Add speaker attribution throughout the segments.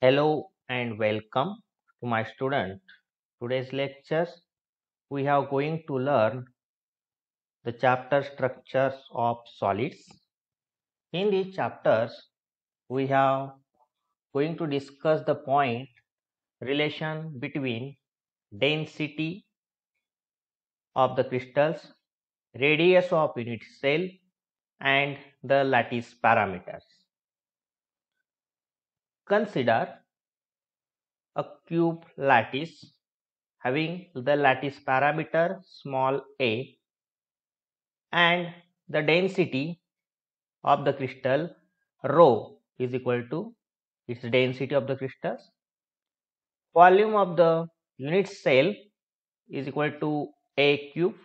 Speaker 1: Hello and welcome to my student. Today's lectures we are going to learn the chapter structures of solids. In these chapters we are going to discuss the point relation between density of the crystals, radius of unit cell and the lattice parameters. Consider a cube lattice having the lattice parameter small a and the density of the crystal rho is equal to its density of the crystals. Volume of the unit cell is equal to a cube.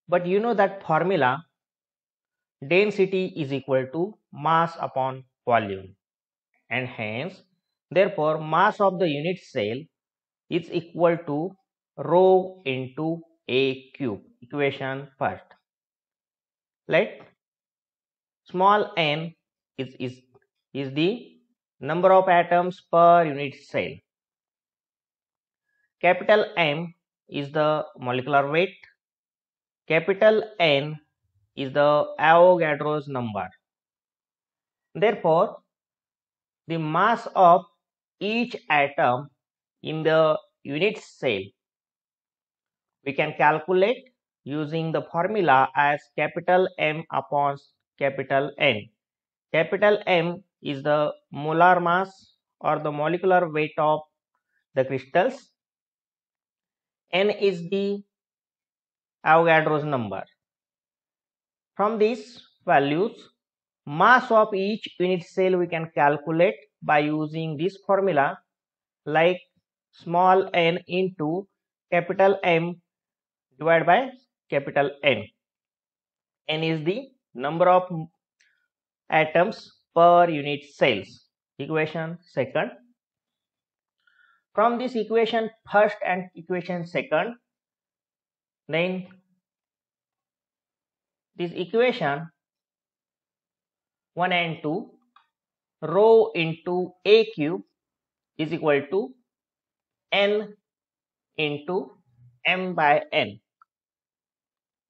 Speaker 1: But you know that formula, density is equal to mass upon volume, and hence therefore mass of the unit cell is equal to rho into a cube. Equation first. Let small n is the number of atoms per unit cell. Capital M is the molecular weight. Capital N is the Avogadro's number. Therefore, the mass of each atom in the unit cell we can calculate using the formula as capital M upon capital N. Capital M is the molar mass or the molecular weight of the crystals. N is the Avogadro's number. From these values, mass of each unit cell we can calculate by using this formula, like small n into capital M divided by capital N. N is the number of atoms per unit cells. Equation second. From this equation first and equation second, then this equation 1 and 2, rho into a cube is equal to n into m by n.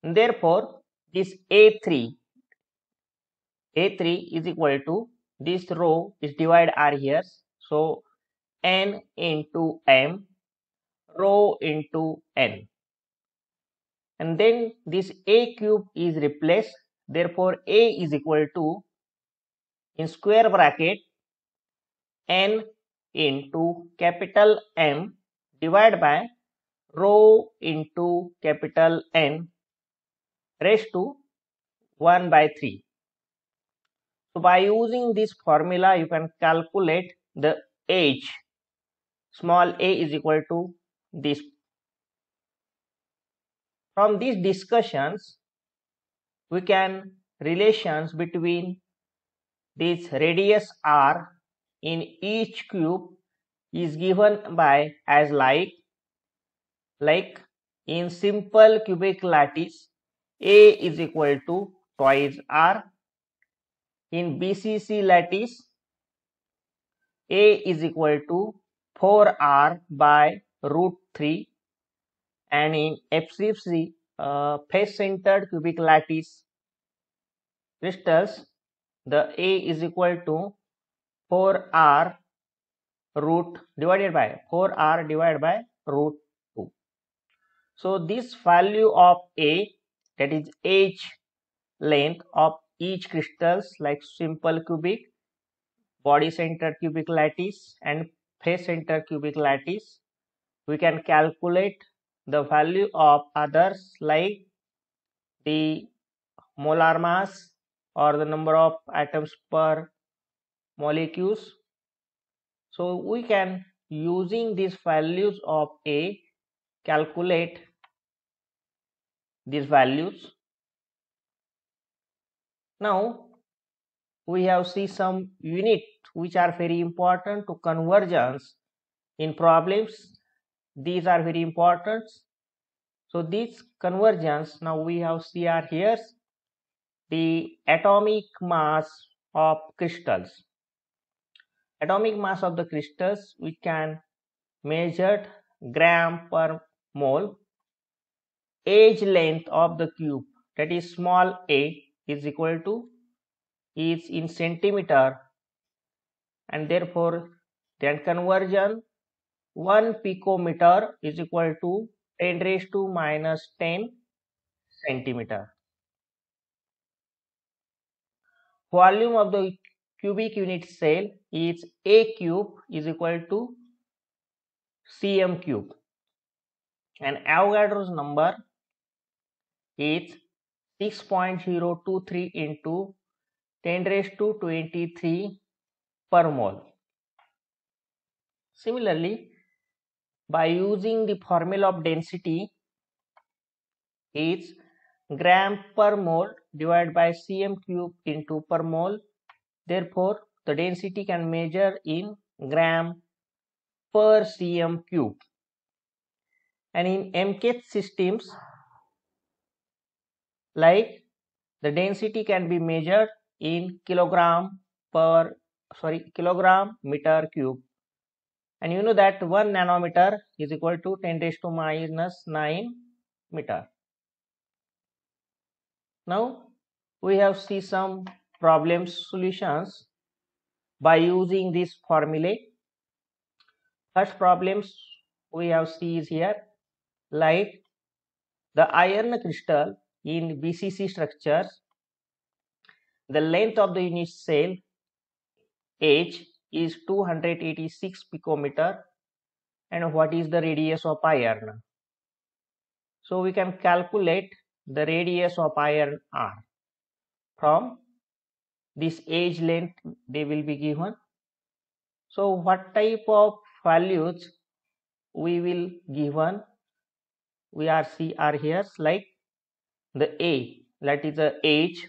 Speaker 1: Therefore, this A3 is equal to this rho is divided r here. So n into m, rho into n. And then this a cube is replaced. Therefore, a is equal to, in square bracket, n into capital M divided by rho into capital N raised to 1 by 3. So by using this formula you can calculate the age. Small a is equal to this. From these discussions we can relations between this radius r in each cube is given by as like in simple cubic lattice a is equal to twice r. In BCC lattice a is equal to 4r by root 3, and in FCFC face centered cubic lattice crystals the a is equal to 4r divided by root 2. So this value of a, that is age length of each crystals like simple cubic, body centered cubic lattice and face centered cubic lattice, we can calculate the value of others like the molar mass or the number of atoms per molecules. So we can, using these values of a, calculate these values. Now we have see some unit which are very important to convergence in problems. These are very important. So this convergence, now we have see are here the atomic mass of crystals. atomic mass of the crystals which can measured gram per mole. Edge length of the cube, that is small a, is equal to, is in centimeter, and therefore then conversion 1 picometer is equal to 10 raised to minus 10 centimeter. Volume of the cubic unit cell is a cube is equal to cm cube, and Avogadro's number is 6.023 into 10 raised to 23 per mole. Similarly, by using the formula of density is gram per mole divided by cm cube into per mole. Therefore, the density can measure in gram per cm cube. And in MKH systems, like the density can be measured in kilogram meter cube, and you know that 1 nanometer is equal to 10 raised to minus 9 meter. Now we have see some problem solutions by using this formulae. First problems we have see is here, like the iron crystal in BCC structures, the length of the unit cell H is 286 picometer, and what is the radius of iron? So we can calculate the radius of iron R from this edge length they will be given. So what type of values we will given, we are here, like the A, that is the edge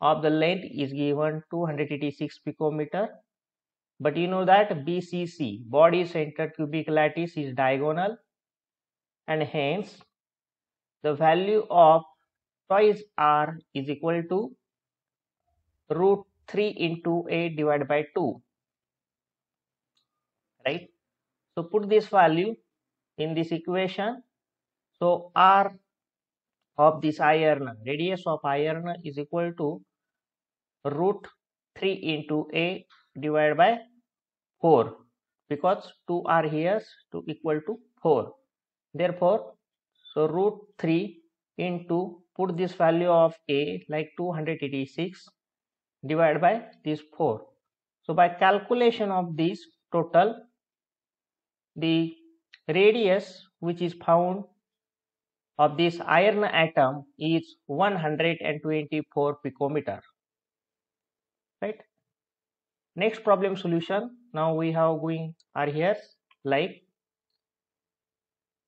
Speaker 1: of the length is given 286 picometer, but you know that BCC, body centered cubic lattice, is diagonal, and hence the value of twice R is equal to root 3 into A divided by 2, right? So put this value in this equation. So R of this iron, radius of iron, is equal to root 3 into A divided by 4, because 2 are here to equal to 4. Therefore, so root 3 into, put this value of A like 286 divided by this 4. So by calculation of this total, the radius which is found of this iron atom is 124 picometer, right? Next problem solution, now we have going are here, like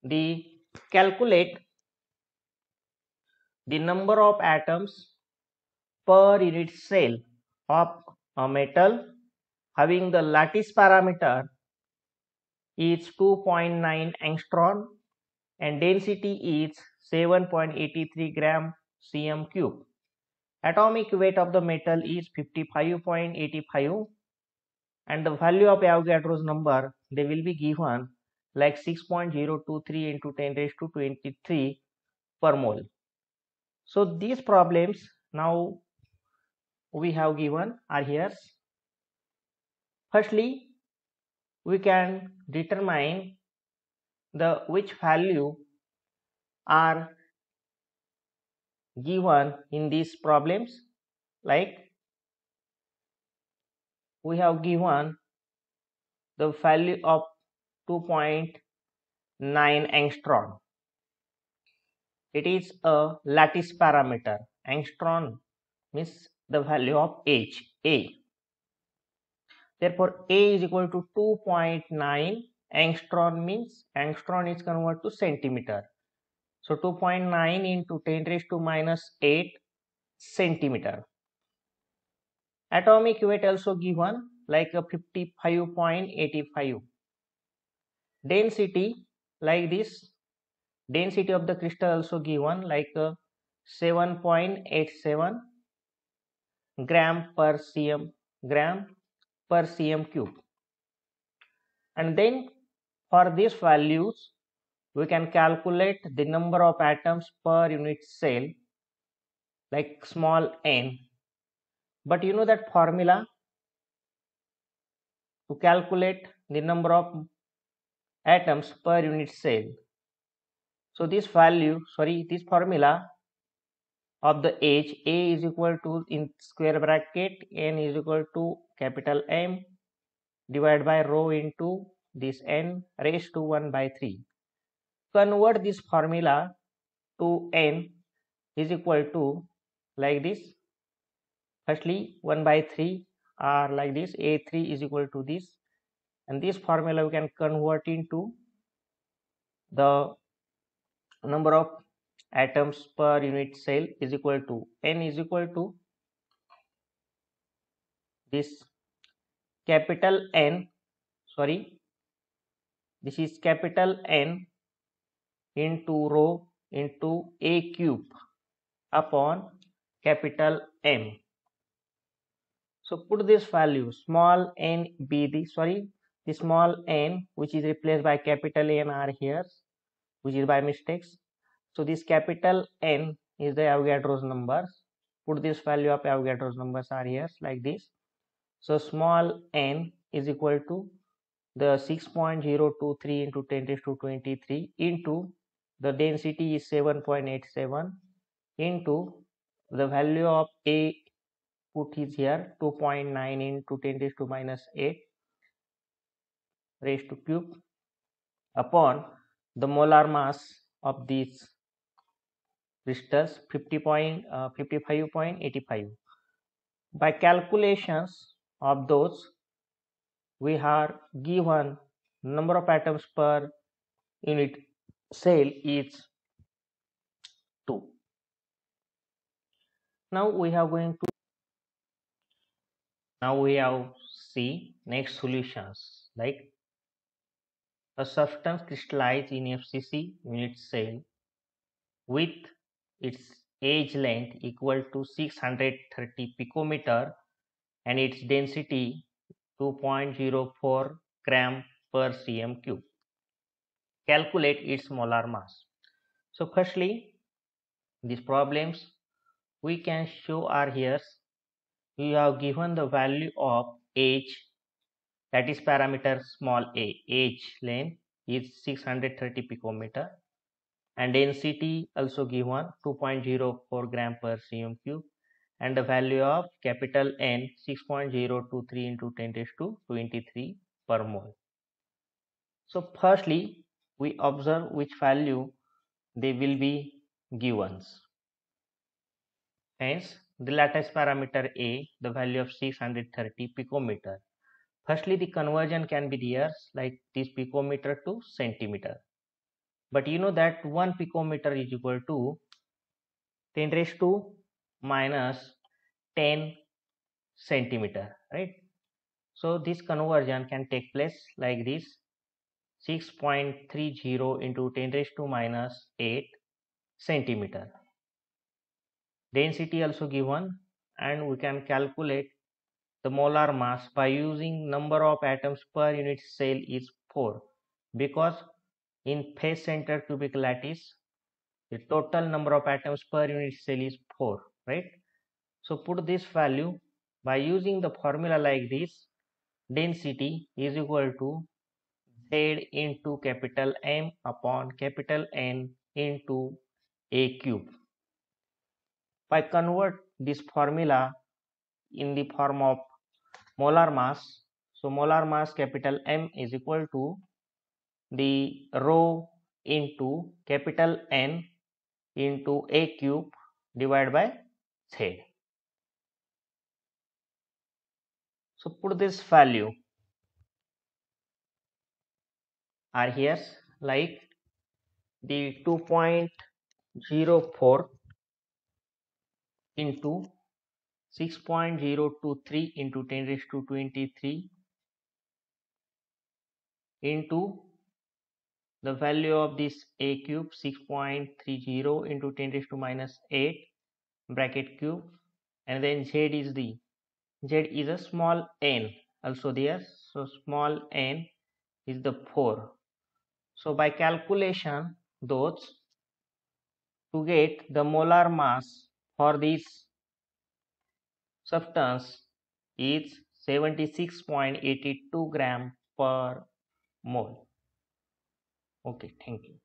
Speaker 1: the calculate the number of atoms per unit cell of a metal having the lattice parameter is 2.9 angstrom and density is 7.83 gram cm cube. Atomic weight of the metal is 55.85, and the value of Avogadro's number they will be given like 6.023 into 10 raised to 23 per mole. So these problems now we have given are here. Firstly, we can determine the which value are given in these problems, like we have given the value of 2.9 angstrom. It is a lattice parameter. Angstrom means the value of H, A. Therefore, A is equal to 2.9 angstrom, means angstrom is converted to centimeter. So 2.9 into 10 raised to minus 8 centimeter. Atomic weight also given like a 55.85. Density like this. Density of the crystal also given like a 7.87 gram per per cm cube. And then for these values, we can calculate the number of atoms per unit cell, like small n. But you know that formula to calculate the number of atoms per unit cell. So this formula of the H, A is equal to, in square bracket, N is equal to capital M divided by rho into this N raised to 1 by 3. Convert this formula to N is equal to like this. Firstly 1 by 3 are like this, A3 is equal to this, and this formula we can convert into the number of atoms per unit cell is equal to N is equal to this capital N, this is capital N into rho into A cube upon capital M. So put this value small n be the small n which is replaced by capital N are here, which is by mistakes. So this capital N is the Avogadro's numbers. Put this value of Avogadro's numbers are here like this. So small n is equal to the 6.023 into 10 raised to 23 into the density is 7.87 into the value of A put is here 2.9 into 10 raised to minus 8 raised to cube upon the molar mass of these crystals 55.85. By calculations of those, we are given number of atoms per unit cell is 2. Now we have see next solutions, like a substance crystallized in FCC unit cell with its edge length equal to 630 picometer and its density 2.04 gram per cm cube. Calculate its molar mass. So firstly, these problems we can show are here. We have given the value of H, that is parameter small a, H length is 630 picometer, and density also given 2.04 gram per cm cube, and the value of capital N 6.023 into 10 raised to 23 per mole. So firstly, we observe which value they will be given. Hence, the lattice parameter A, the value of 630 picometer. Firstly, the conversion can be there like this picometer to centimeter. But you know that 1 picometer is equal to 10 raised to minus 10 centimeter, right? So this conversion can take place like this 6.30 into 10 raised to minus 8 centimeter. Density also given, and we can calculate the molar mass by using number of atoms per unit cell is 4, because in face center cubic lattice the total number of atoms per unit cell is 4, right? So put this value by using the formula like this. Density is equal to Z into capital M upon capital N into A cube. By convert this formula in the form of molar mass, so molar mass capital M is equal to the rho into capital N into A cube divided by Z. So put this value are here like the 2.04 into 6.023 into 10 raised to 23 into the value of this A cube 6.30 into 10 raised to minus 8 bracket cube, and then Z is a small n, also there. So small n is the 4. So by calculation, those to get the molar mass for this substance is 76.82 gram per mole. Okay, thank you.